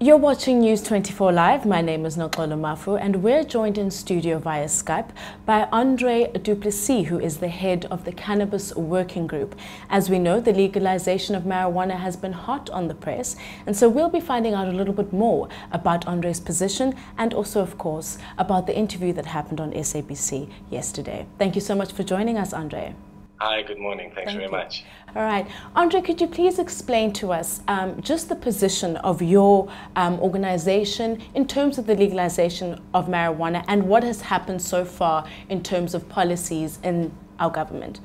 You're watching News 24 Live. My name is Noxolo Mafu, and we're joined in studio via Skype by Andre Duplessis, who is the head of the Cannabis Working Group. As we know, the legalization of marijuana has been hot on the press, and so we'll be finding out a little bit more about Andre's position and also, of course, about the interview that happened on SABC yesterday. Thank you so much for joining us, Andre. Hi, good morning. Thanks very much. All right. Andre, could you please explain to us just the position of your organization in terms of the legalization of marijuana and what has happened so far in terms of policies in our government?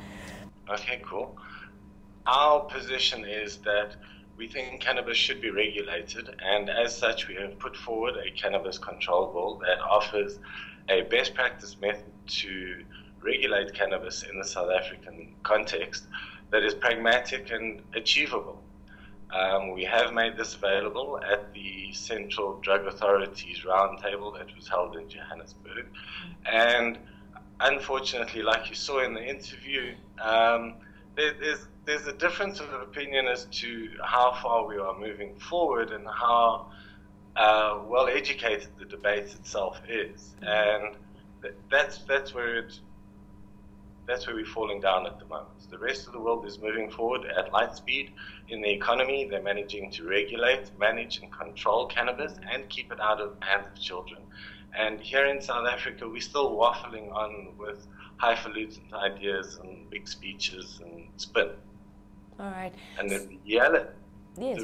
Okay, cool. Our position is that we think cannabis should be regulated, and as such we have put forward a cannabis control bill that offers a best practice method to regulate cannabis in the South African context that is pragmatic and achievable. We have made this available at the Central Drug Authority's roundtable that was held in Johannesburg. And unfortunately, like you saw in the interview, there's a difference of opinion as to how far we are moving forward and how well educated the debate itself is. And that's where we're falling down at the moment. The rest of the world is moving forward at light speed in the economy. They're managing to regulate, manage and control cannabis and keep it out of the hands of children. And here in South Africa, we're still waffling on with highfalutin ideas and big speeches and spin. All right. And the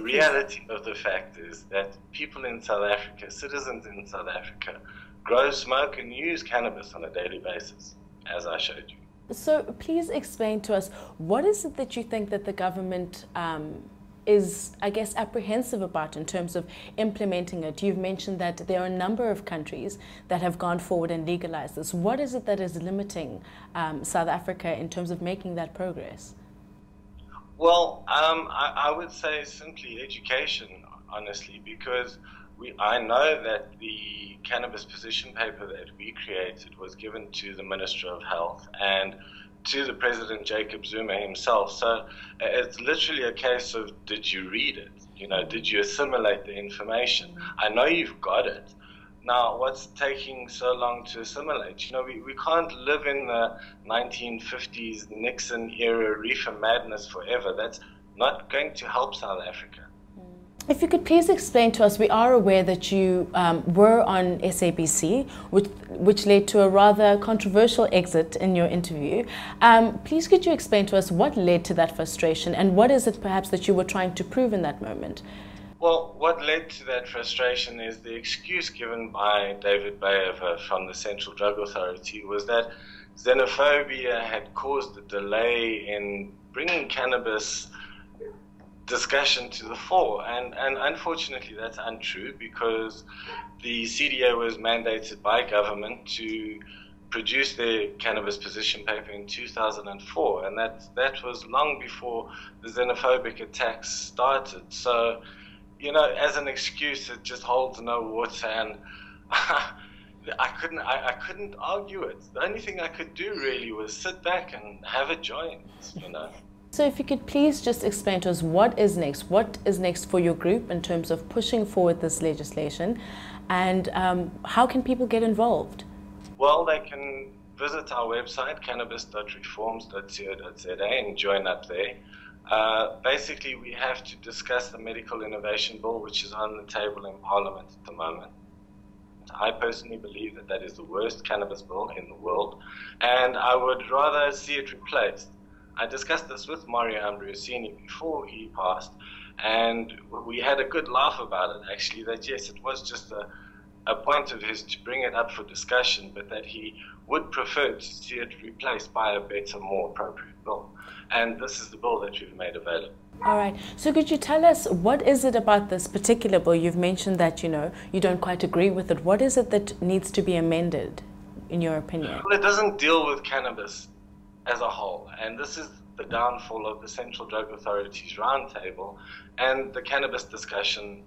reality of the fact is that people in South Africa, citizens in South Africa, grow, smoke and use cannabis on a daily basis, as I showed you. So please explain to us, what is it that you think that the government is, I guess, apprehensive about in terms of implementing it? You've mentioned that there are a number of countries that have gone forward and legalized this. What is it that is limiting South Africa in terms of making that progress? Well, I would say simply education, honestly, because I know that the cannabis position paper that we created was given to the Minister of Health and to the President Jacob Zuma himself. So it's literally a case of, did you read it? You know, did you assimilate the information? I know you've got it. Now, what's taking so long to assimilate? You know, we can't live in the 1950s Nixon era reefer madness forever. That's not going to help South Africa. If you could please explain to us, we are aware that you were on SABC, which led to a rather controversial exit in your interview. Please could you explain to us what led to that frustration and what is it perhaps that you were trying to prove in that moment? Well, what led to that frustration is the excuse given by David Bayer from the Central Drug Authority was that xenophobia had caused a delay in bringing cannabis discussion to the fore, and unfortunately that's untrue, because the CDA was mandated by government to produce their cannabis position paper in 2004, and that was long before the xenophobic attacks started. So, you know, as an excuse, it just holds no water, and I couldn't argue it. The only thing I could do really was sit back and have a joint, you know. So if you could please just explain to us what is next. What is next for your group in terms of pushing forward this legislation, and how can people get involved? Well, they can visit our website, cannabis.reforms.co.za, and join up there. Basically, we have to discuss the Medical Innovation Bill, which is on the table in Parliament at the moment. I personally believe that that is the worst cannabis bill in the world, and I would rather see it replaced. I discussed this with Mario Ambrosini before he passed, and we had a good laugh about it, actually, that yes, it was just a point of his to bring it up for discussion, but that he would prefer to see it replaced by a better, more appropriate bill. And this is the bill that we've made available. All right. So could you tell us, what is it about this particular bill? You've mentioned that, you know, you don't quite agree with it. What is it that needs to be amended, in your opinion? Well, it doesn't deal with cannabis as a whole, and this is the downfall of the Central Drug Authority's roundtable and the cannabis discussion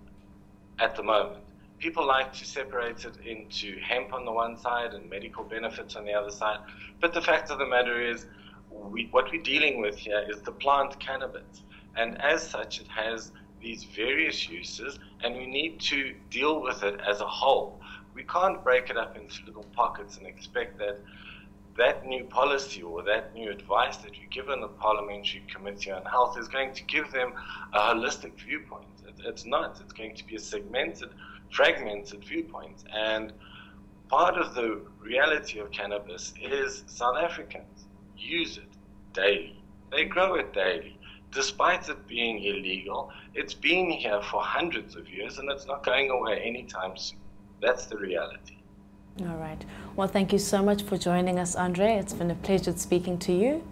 at the moment. People like to separate it into hemp on the one side and medical benefits on the other side, but the fact of the matter is what we're dealing with here is the plant cannabis, and as such it has these various uses, and we need to deal with it as a whole. We can't break it up into little pockets and expect that new policy or that new advice that we give in the Parliamentary Committee on Health is going to give them a holistic viewpoint. It's not. It's going to be a segmented, fragmented viewpoint. And part of the reality of cannabis is South Africans use it daily. They grow it daily. Despite it being illegal, it's been here for hundreds of years and it's not going away anytime soon. That's the reality. All right. Well, thank you so much for joining us, Andre. It's been a pleasure speaking to you.